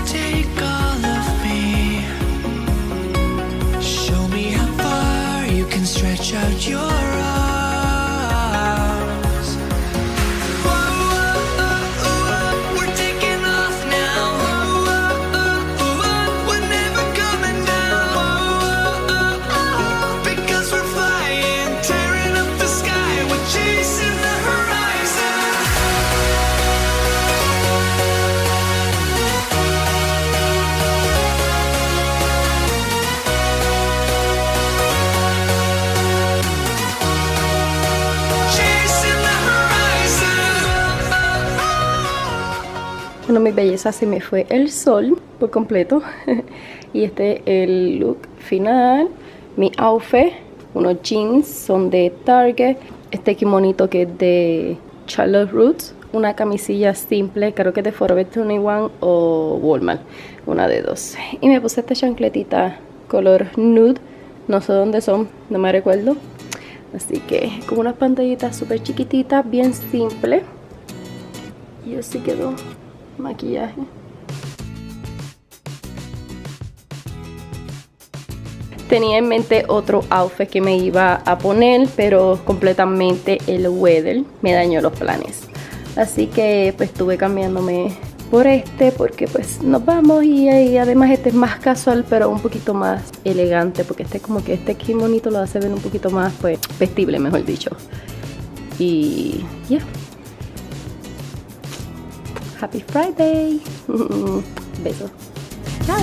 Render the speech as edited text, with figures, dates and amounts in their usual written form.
take all of me. Show me how far you can stretch out your arms. We're taking off now. We're never coming down. Because we're flying, tearing up the sky. We're chasing the horizon. Chasing the horizon. Bueno, mi belleza, se me fue el sol por completo. Y este es el look final. Mi outfit, unos jeans son de Target. Este kimonito que es de Charlotte Roots. Una camisilla simple, creo que es de Forever 21 o Walmart, una de dos. Y me puse esta chancletita color nude, no sé dónde son, no me recuerdo. Así que con unas pantallitas súper chiquititas, bien simple. Y así quedó maquillaje. Tenía en mente otro outfit que me iba a poner, pero completamente el weather me dañó los planes. Así que pues estuve cambiándome por este, porque pues nos vamos y además este es más casual, pero un poquito más elegante, porque este como que este kimonito lo hace ver un poquito más pues vestible, mejor dicho. Y ya. Yeah. Happy Friday. Besos. Chao.